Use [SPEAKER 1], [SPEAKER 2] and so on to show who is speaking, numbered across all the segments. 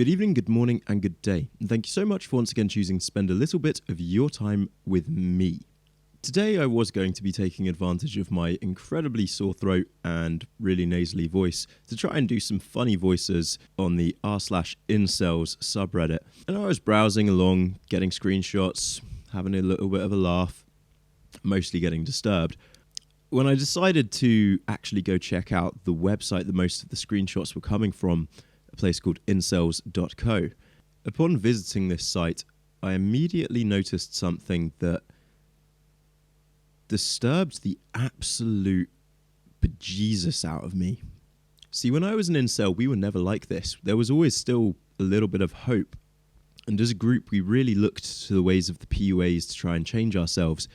[SPEAKER 1] Good evening, good morning, and good day. And thank you so much for once again choosing to spend a little bit of your time with me. Today I was going to be taking advantage of my incredibly sore throat and really nasally voice to try and do some funny voices on the r/incels subreddit. And I was browsing along, getting screenshots, having a little bit of a laugh, mostly getting disturbed, when I decided to actually go check out the website that most of the screenshots were coming from, a place called incels.co. Upon visiting this site, I immediately noticed something that disturbed the absolute bejesus out of me. See, when I was an incel, we were never like this. There was always still a little bit of hope. And as a group, we really looked to the ways of the PUAs to try and change ourselves.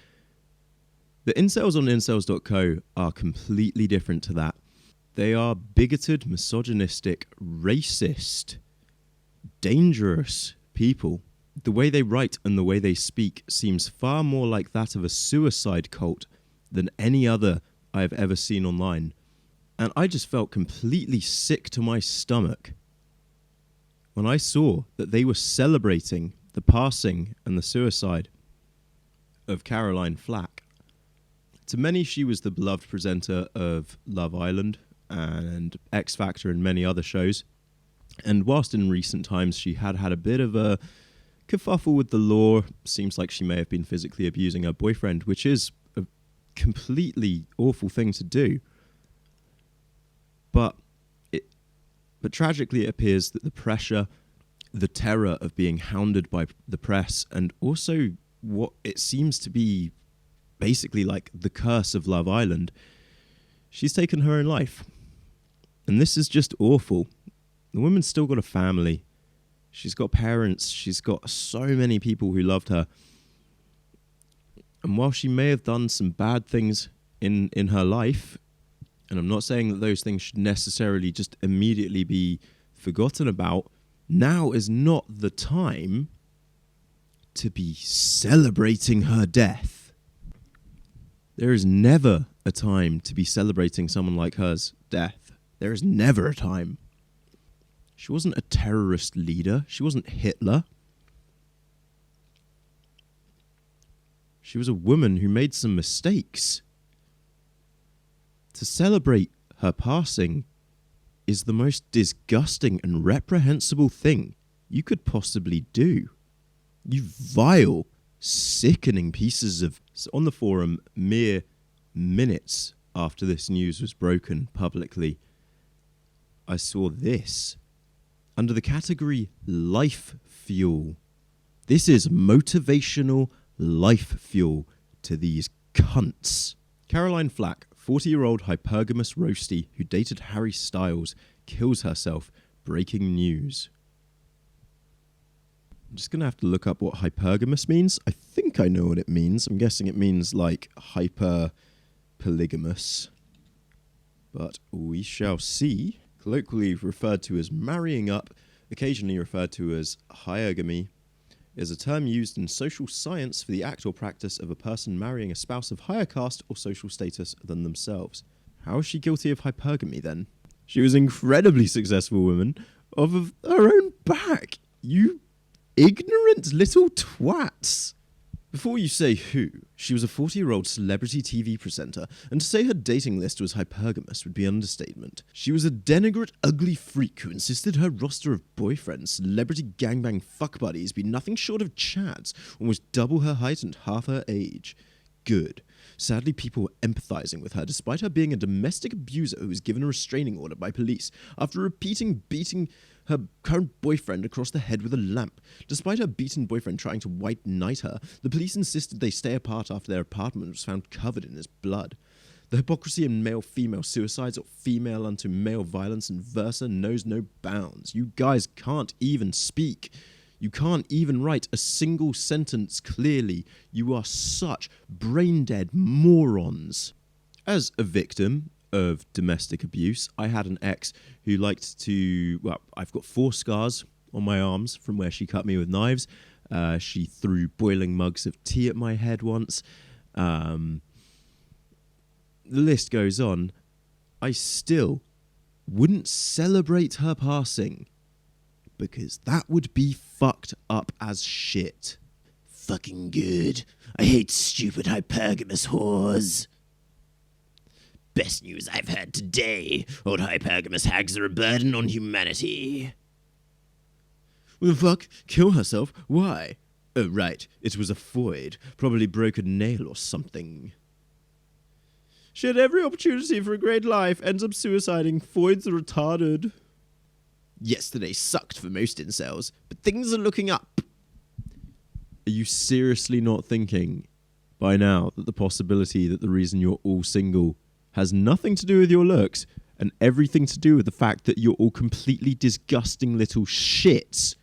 [SPEAKER 1] The incels on incels.co are completely different to that. They are bigoted, misogynistic, racist, dangerous people. The way they write and the way they speak seems far more like that of a suicide cult than any other I have ever seen online. And I just felt completely sick to my stomach when I saw that they were celebrating the passing and the suicide of Caroline Flack. To many, she was the beloved presenter of Love Island and X Factor and many other shows. And whilst in recent times she had a bit of a kerfuffle with the law, seems like she may have been physically abusing her boyfriend, which is a completely awful thing to do. But tragically it appears that the pressure, the terror of being hounded by the press, and also what it seems to be basically like the curse of Love Island, she's taken her own life. And this is just awful. The woman's still got a family. She's got parents. She's got so many people who loved her. And while she may have done some bad things in her life, and I'm not saying that those things should necessarily just immediately be forgotten about, now is not the time to be celebrating her death. There is never a time to be celebrating someone like her's death. There is never a time. She wasn't a terrorist leader. She wasn't Hitler. She was a woman who made some mistakes. To celebrate her passing is the most disgusting and reprehensible thing you could possibly do. You vile, sickening pieces of... On the forum, mere minutes after this news was broken publicly, I saw this. Under the category life fuel. This is motivational life fuel to these cunts. Caroline Flack, 40-year-old hypergamous roastie who dated Harry Styles, kills herself. Breaking news. I'm just going to have to look up what hypergamous means. I think I know what it means. I'm guessing it means like hyper polygamous. But we shall see. Colloquially referred to as marrying up, occasionally referred to as hyergamy, is a term used in social science for the act or practice of a person marrying a spouse of higher caste or social status than themselves. How is she guilty of hypergamy then? She was an incredibly successful woman of her own back. You ignorant little twats. Before you say who, she was a 40-year-old celebrity TV presenter, and to say her dating list was hypergamous would be understatement. She was a denigrate, ugly freak who insisted her roster of boyfriends, celebrity gangbang fuck buddies, be nothing short of chads, almost double her height and half her age. Good. Sadly, people were empathizing with her, despite her being a domestic abuser who was given a restraining order by police after repeating beating her current boyfriend across the head with a lamp. Despite her beaten boyfriend trying to white knight her, the police insisted they stay apart after their apartment was found covered in his blood. The hypocrisy in male-female suicides or female unto male violence and versa knows no bounds. You guys can't even speak. You can't even write a single sentence clearly. You are such brain-dead morons. As a victim of domestic abuse, I had an ex who liked to... Well, I've got 4 scars on my arms from where she cut me with knives. She threw boiling mugs of tea at my head once. The list goes on. I still wouldn't celebrate her passing because that would be fucked up as shit.
[SPEAKER 2] Fucking good. I hate stupid hypergamous whores. Best news I've heard today. Old hypergamous hags are a burden on humanity.
[SPEAKER 1] What the fuck? Kill herself? Why? Oh, right. It was a foid. Probably broke a nail or something. She had every opportunity for a great life. Ends up suiciding. Foids are retarded. Yesterday sucked for most incels, but things are looking up. Are you seriously not thinking by now that the possibility that the reason you're all single has nothing to do with your looks and everything to do with the fact that you're all completely disgusting little shits?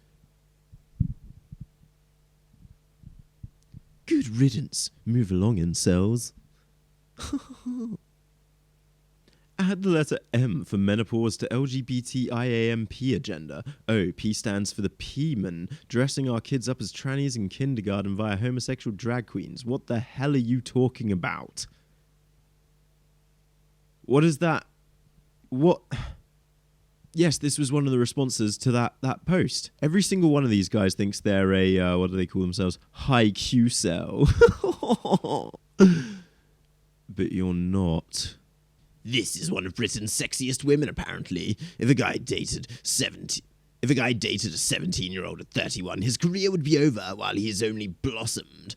[SPEAKER 1] Good riddance. Move along, incels. Add the letter M for menopause to LGBTIAMP agenda. Oh, P stands for the P-man, dressing our kids up as trannies in kindergarten via homosexual drag queens. What the hell are you talking about? What is that? What? Yes, this was one of the responses to that post. Every single one of these guys thinks they're a, what do they call themselves? High Q cell. But you're not.
[SPEAKER 2] This is one of Britain's sexiest women, apparently. If a guy dated a 17-year-old at 31, his career would be over while he has only blossomed.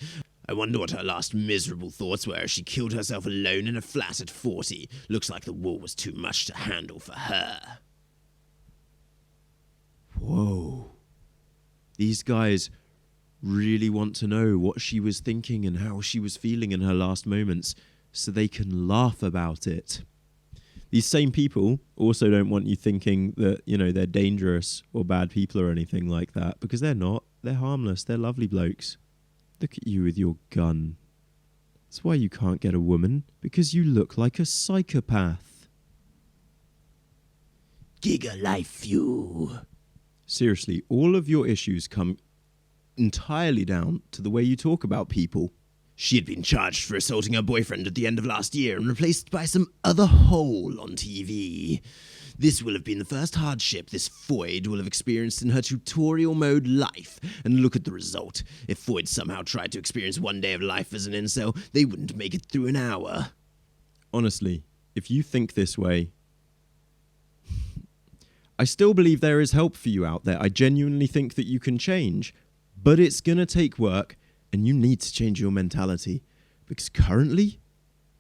[SPEAKER 2] I wonder what her last miserable thoughts were as she killed herself alone in a flat at 40. Looks like the war was too much to handle for her.
[SPEAKER 1] Whoa. These guys really want to know what she was thinking and how she was feeling in her last moments so they can laugh about it. These same people also don't want you thinking that, you know, they're dangerous or bad people or anything like that, because they're not. They're harmless. They're lovely blokes. Look at you with your gun. That's why you can't get a woman, because you look like a psychopath.
[SPEAKER 2] Giga life you.
[SPEAKER 1] Seriously, all of your issues come entirely down to the way you talk about people.
[SPEAKER 2] She had been charged for assaulting her boyfriend at the end of last year and replaced by some other hole on TV. This will have been the first hardship this Foyd will have experienced in her tutorial mode life, and look at the result. If Foyd somehow tried to experience one day of life as an incel, they wouldn't make it through an hour.
[SPEAKER 1] Honestly, if you think this way, I still believe there is help for you out there. I genuinely think that you can change, but it's gonna take work. And you need to change your mentality, because currently,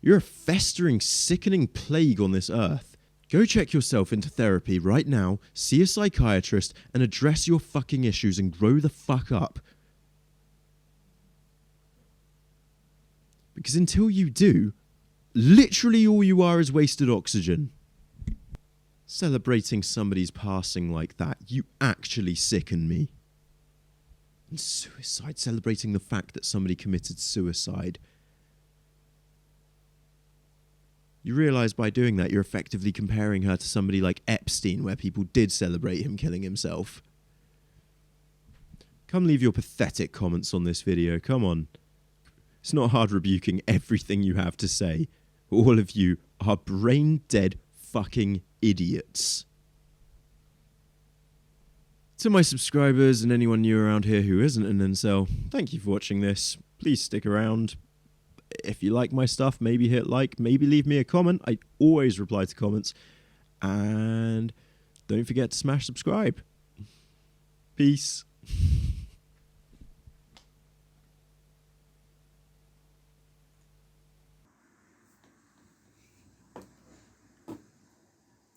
[SPEAKER 1] you're a festering, sickening plague on this earth. Go check yourself into therapy right now, see a psychiatrist, and address your fucking issues and grow the fuck up. Because until you do, literally all you are is wasted oxygen. Celebrating somebody's passing like that, you actually sicken me. And suicide, celebrating the fact that somebody committed suicide. You realise by doing that, you're effectively comparing her to somebody like Epstein, where people did celebrate him killing himself. Come leave your pathetic comments on this video, come on. It's not hard rebuking everything you have to say. All of you are brain-dead fucking idiots. To my subscribers and anyone new around here who isn't an incel, thank you for watching this. Please stick around. If you like my stuff, maybe hit like, maybe leave me a comment. I always reply to comments. And don't forget to smash subscribe. Peace.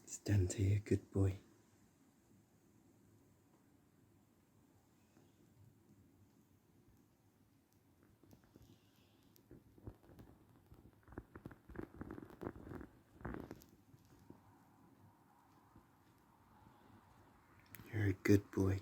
[SPEAKER 2] It's Dante, a good boy. You're a good boy.